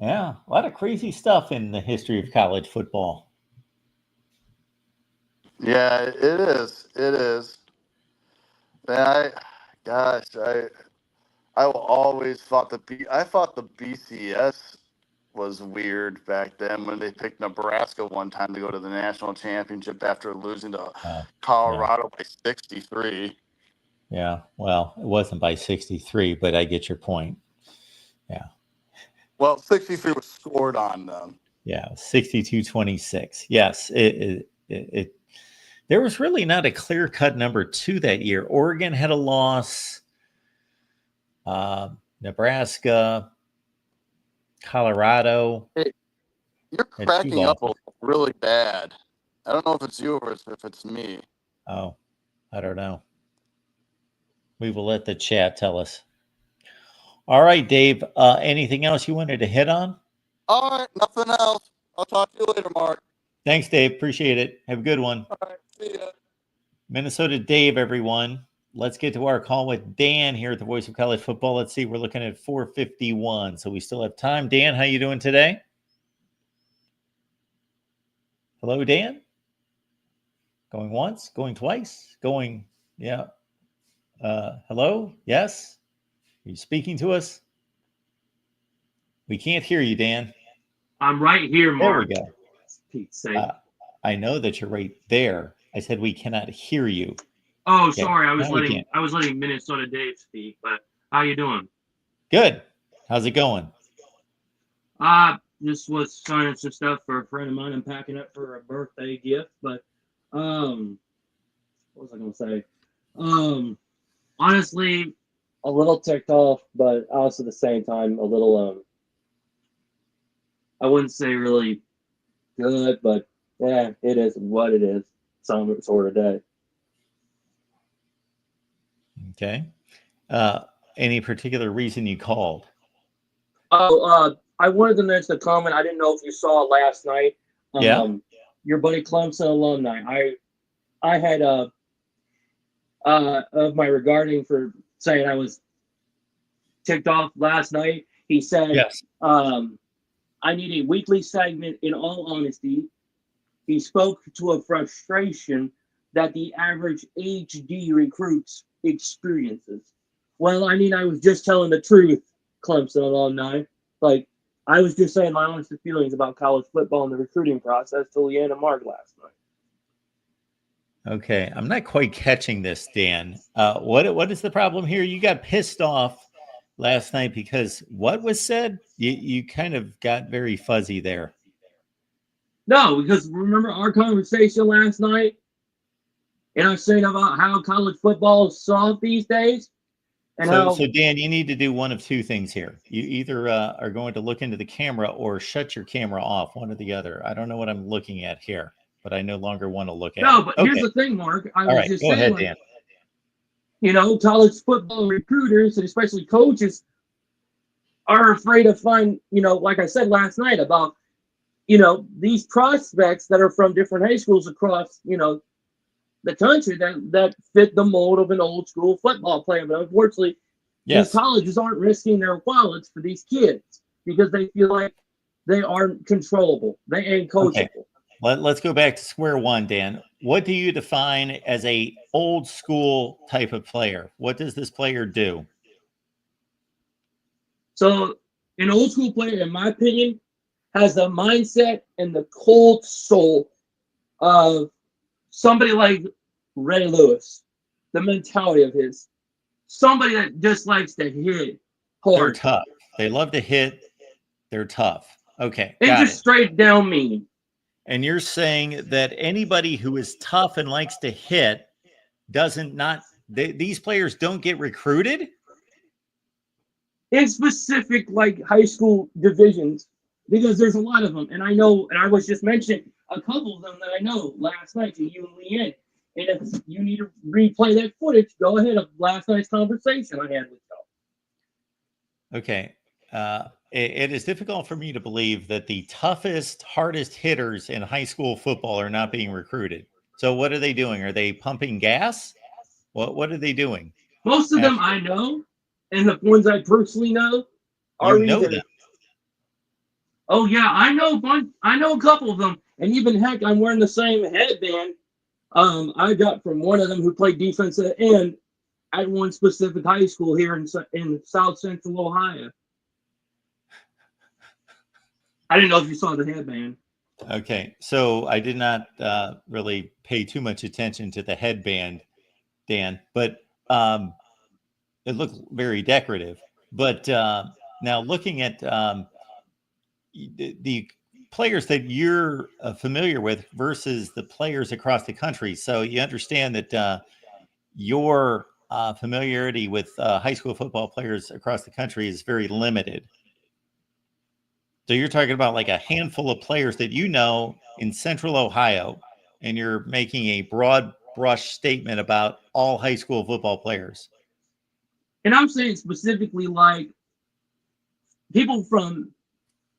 Yeah, a lot of crazy stuff in the history of college football. Yeah, it is. It is. Man, I always thought I thought the BCS was weird back then when they picked Nebraska one time to go to the national championship after losing to Yeah. Colorado by 63. Yeah, well, it wasn't by 63, but I get your point. Yeah. Well, 63 was scored on them. Yeah, 62-26. Yes, there was really not a clear-cut number 2 that year. Oregon had a loss. Nebraska, Colorado. Hey, you're Had 2 cracking up losses. really bad. I don't know if it's you or if it's me. Oh, I don't know. We will let the chat tell us. All right, Dave. Anything else you wanted to hit on? All right, nothing else. I'll talk to you later, Mark. Thanks, Dave. Appreciate it. Have a good one. All right, see ya. Minnesota Dave, everyone. Let's get to our call with Dan here at the Voice of College Football. Let's see. We're looking at 4:51, so we still have time. Dan, how you doing today? Hello, Dan. Going once, going twice, going, yeah. Hello? Yes? Are you speaking to us? We can't hear you, Dan. I'm right here, Mark. There we go. Pete's sake. I know that you're right there. I said we cannot hear you. Oh, Okay, sorry. I was now we can. letting Minnesota Dave speak, but how you doing? Good. How's it going? Just was signing some stuff for a friend of mine. I'm packing up for a birthday gift, but what was I gonna say? Honestly, a little ticked off, but also at the same time a little I wouldn't say really good, but yeah, it is what it is. Some sort of day. Okay. Any particular reason you called? Oh, I wanted to mention a comment. I didn't know if you saw it last night. Yeah. Your buddy Clemson alumni. I had of my regarding for saying I was ticked off last night. He said, Yes. I need a weekly segment. In all honesty, he spoke to a frustration that the average HD recruits experiences. Well, I mean, I was just telling the truth, Clemson alumni. Like, I was just saying my honest feelings about college football and the recruiting process to Leanne and Mark last night. Okay. I'm not quite catching this, Dan. What is the problem here? You got pissed off last night because what was said? You kind of got very fuzzy there. No, because remember our conversation last night? And I was saying about how college football is soft these days? And So Dan, you need to do one of 2 things here. You either are going to look into the camera or shut your camera off, one or the other. I don't know what I'm looking at here, but I no longer want to look at it. No, but here's the thing, Mark. I was just saying, Go ahead, Dan. College football recruiters and especially coaches are afraid to find, like I said last night about, these prospects that are from different high schools across, the country that fit the mold of an old school football player. But unfortunately, these colleges aren't risking their wallets for these kids because they feel like they aren't controllable. They ain't coachable. Okay. Let's go back to square one, Dan. What do you define as a old school type of player? What does this player do? So an old school player, in my opinion, has the mindset and the cold soul of somebody like Ray Lewis, the mentality of his, somebody that just likes to hit hard. They're tough. They love to hit. They're tough. Okay. And just straight down mean. And you're saying that anybody who is tough and likes to hit these players don't get recruited? In specific, like high school divisions, because there's a lot of them. And I know, and I was just mentioning a couple of them that I know last night to you and Leanne. And if you need to replay that footage, go ahead of last night's conversation I had with you. Okay. It is difficult for me to believe that the toughest, hardest hitters in high school football are not being recruited. So what are they doing? Are they pumping gas? What are they doing? Most of them I know, and the ones I personally know are You know either. them. Oh yeah, I know one. I know a couple of them, and even heck, I'm wearing the same headband. I got from one of them who played defensive end at one specific high school here in South Central Ohio. I didn't know if you saw the headband. Okay, so I did not really pay too much attention to the headband, Dan, but it looked very decorative. But now looking at the players that you're familiar with versus the players across the country, so you understand that your familiarity with high school football players across the country is very limited. So you're talking about like a handful of players that you know in Central Ohio, and you're making a broad brush statement about all high school football players. And I'm saying specifically like people from,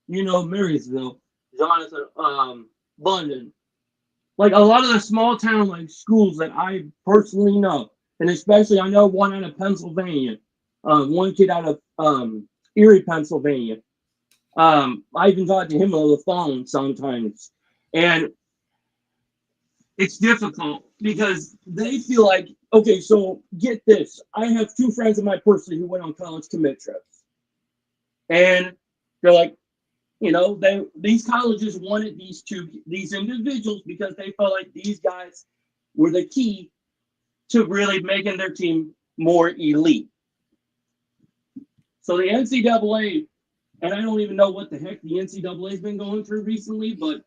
Marysville, Jonathan, London, like a lot of the small town like schools that I personally know, and especially I know one out of Pennsylvania, one kid out of Erie, Pennsylvania. I even talk to him on the phone sometimes, and it's difficult because they feel like, okay, so get this. I have two friends of mine personally who went on college commit trips. And they're like, these colleges wanted these individuals because they felt like these guys were the key to really making their team more elite. So the NCAA, and I don't even know what the heck the NCAA has been going through recently, but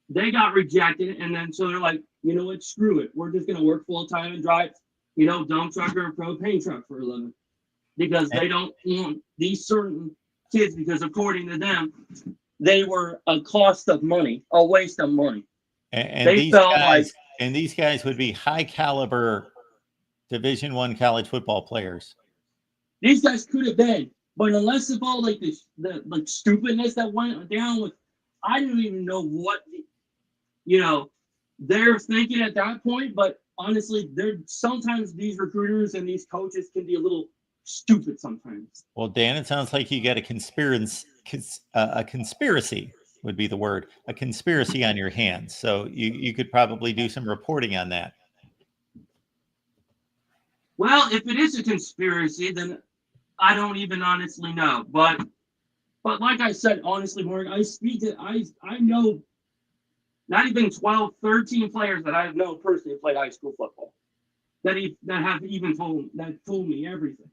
they got rejected, and then so they're like, you know what, screw it. We're just gonna work full time and drive, dump truck or a propane truck for a living. Because they don't want these certain kids, because according to them, they were a cost of money, a waste of money. And they these felt guys, like these guys would be high caliber Division I college football players. these guys could have been, but unless of all like the like stupidness that went down with, I don't even know what they're thinking at that point. But honestly, they're sometimes these recruiters and these coaches can be a little stupid sometimes. Well, Dan, it sounds like you got a conspiracy would be the word, a conspiracy on your hands. So you could probably do some reporting on that. Well, if it is a conspiracy, then I don't even honestly know. But like I said, honestly, Mark, I know not even 12, 13 players that I know personally played high school football that have even told me everything.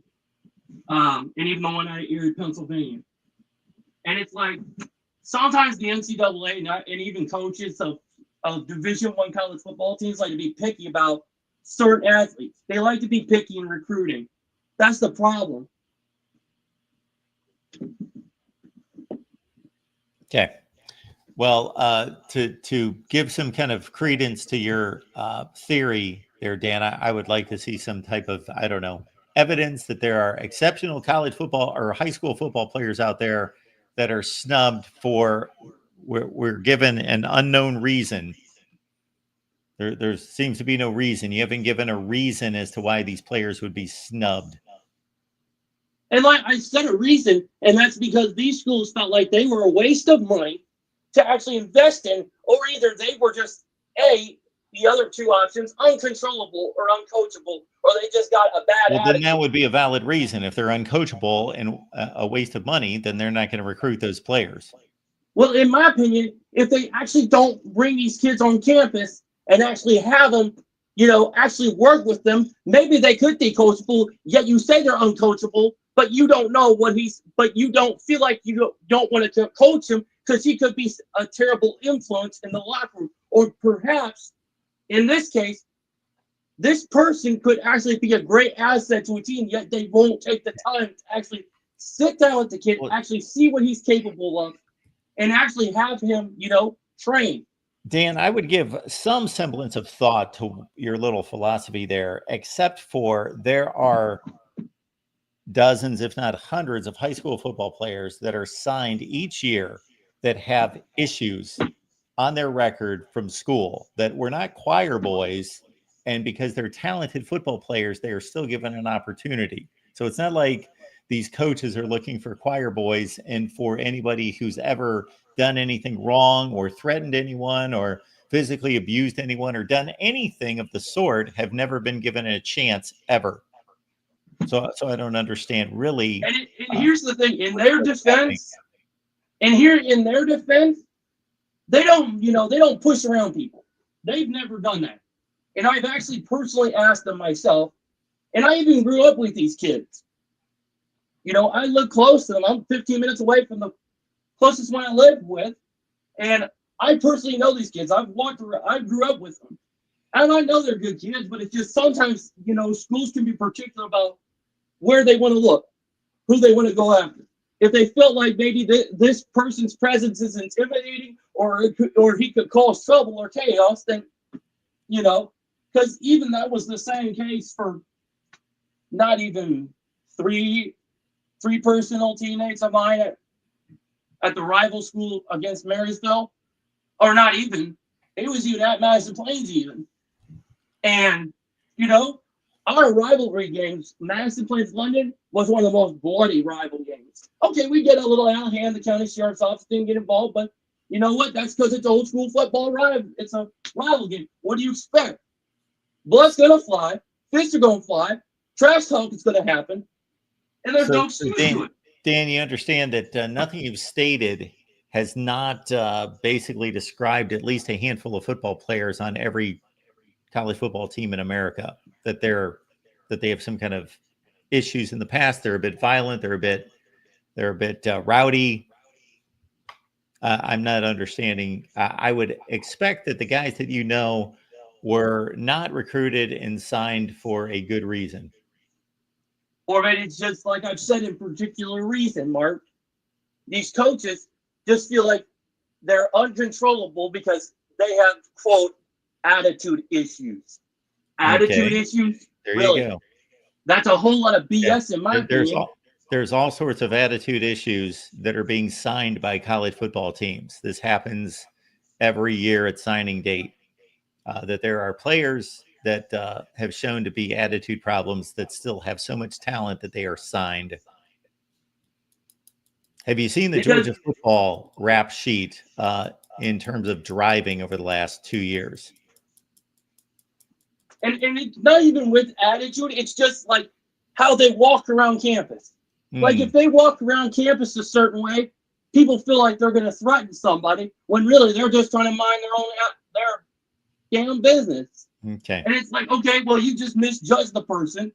And even the one out of Erie, Pennsylvania. And it's like sometimes the NCAA and even coaches of Division I college football teams like to be picky about certain athletes. They like to be picky in recruiting. That's the problem. Okay. Well, to give some kind of credence to your theory there, Dan, I would like to see some type of, I don't know, evidence that there are exceptional college football or high school football players out there that are snubbed for, we're given an unknown reason. There seems to be no reason. You haven't given a reason as to why these players would be snubbed. And like I said, a reason, and that's because these schools felt like they were a waste of money to actually invest in, or either they were just the other two options, uncontrollable or uncoachable, or they just got a bad Well, then attitude. that would be a valid reason. If they're uncoachable and a waste of money, then they're not going to recruit those players. Well, in my opinion, if they actually don't bring these kids on campus and actually have them, actually work with them, maybe they could be coachable. Yet you say they're uncoachable, but you don't know but you don't feel like you don't want to coach him because he could be a terrible influence in the locker room. Or perhaps, in this case, this person could actually be a great asset to a team, yet they won't take the time to actually sit down with the kid, actually see what he's capable of, and actually have him, train. Dan, I would give some semblance of thought to your little philosophy there, except for there are dozens, if not hundreds, of high school football players that are signed each year that have issues on their record from school that were not choir boys. And because they're talented football players, they are still given an opportunity. So it's not like these coaches are looking for choir boys, and for anybody who's ever done anything wrong or threatened anyone or physically abused anyone or done anything of the sort have never been given a chance ever. So I don't understand really. And here's the thing: in their defense, they don't push around people. They've never done that. And I've actually personally asked them myself, and I even grew up with these kids. I live close to them. I'm 15 minutes away from the closest one I live with. And I personally know these kids. I've walked around, I grew up with them. And I know they're good kids, but it's just sometimes, schools can be particular about where they want to look, who they want to go after. If they felt like maybe this person's presence is intimidating or he could cause trouble or chaos, then, because even that was the same case for not even three personal teammates of mine at the rival school against Marysville, or not even. It was even at Madison Plains even. And, our rivalry games, Madison Plains London, was one of the most bloody rival games. Okay, we get a little out of hand. The county sheriff's office didn't get involved, but you know what? That's because it's old school football rival. It's a rival game. What do you expect? Blood's gonna fly, fists are gonna fly, trash talk is gonna happen, and there's no excuse to it. Dan, you understand that nothing you've stated has not basically described at least a handful of football players on every college football team in America that they have some kind of issues in the past. They're a bit violent. They're a bit rowdy. I'm not understanding. I would expect that the guys that were not recruited and signed for a good reason. Or maybe it's just like I've said, in particular reason, Mark. These coaches just feel like they're uncontrollable because they have, quote, attitude issues. Attitude issues? There really? You go. That's a whole lot of BS in my opinion. There's all sorts of attitude issues that are being signed by college football teams. This happens every year at signing date, that there are players that have shown to be attitude problems that still have so much talent that they are signed. Have you seen the Georgia football rap sheet in terms of driving over the last 2 years? And it's not even with attitude. It's just like how they walk around campus. Like if they walk around campus a certain way, people feel like they're going to threaten somebody when really they're just trying to mind their damn business. Okay. And it's like, okay, well, you just misjudged the person.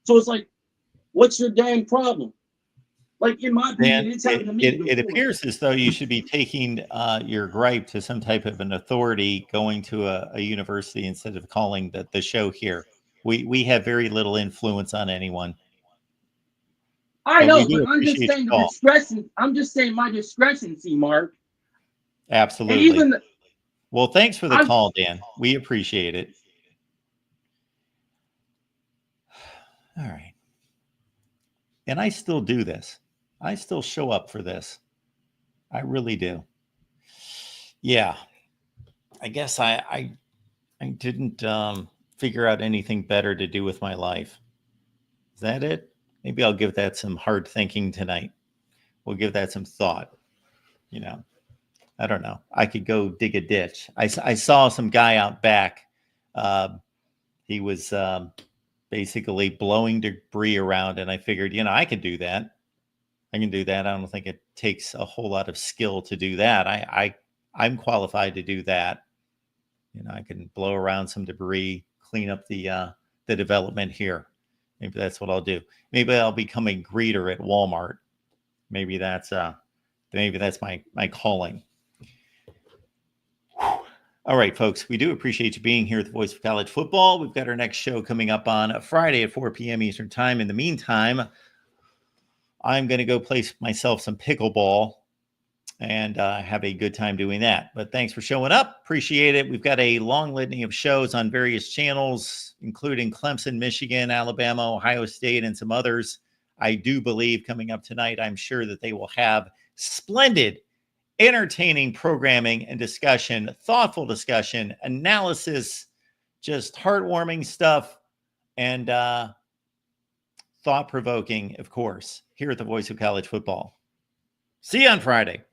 So it's like, what's your damn problem? Like, in my opinion, it's happened to me. It appears as though you should be taking your gripe to some type of an authority, going to a university instead of calling the show here. We have very little influence on anyone. I know, but I'm just saying the discretion. I'm just saying my discrepancy, Mark. Absolutely. Well, thanks for the call, Dan. We appreciate it. All right. And I still do this. I still show up for this. I really do. Yeah. I guess I didn't figure out anything better to do with my life. Is that it? Maybe I'll give that some hard thinking tonight. We'll give that some thought. I don't know. I could go dig a ditch. I saw some guy out back. He was basically blowing debris around, and I figured, I could do that. I can do that. I don't think it takes a whole lot of skill to do that. I'm qualified to do that. I can blow around some debris, clean up the development here. Maybe that's what I'll do. Maybe I'll become a greeter at Walmart. Maybe that's my calling. All right, folks, we do appreciate you being here at the Voice of College Football. We've got our next show coming up on Friday at 4 p.m. Eastern Time. In the meantime, I'm going to go play myself some pickleball and have a good time doing that. But thanks for showing up. Appreciate it. We've got a long litany of shows on various channels, including Clemson, Michigan, Alabama, Ohio State, and some others. I do believe coming up tonight, I'm sure that they will have splendid, entertaining programming and discussion, thoughtful discussion, analysis, just heartwarming stuff, and thought-provoking, of course, here at the Voice of College Football. See you on Friday.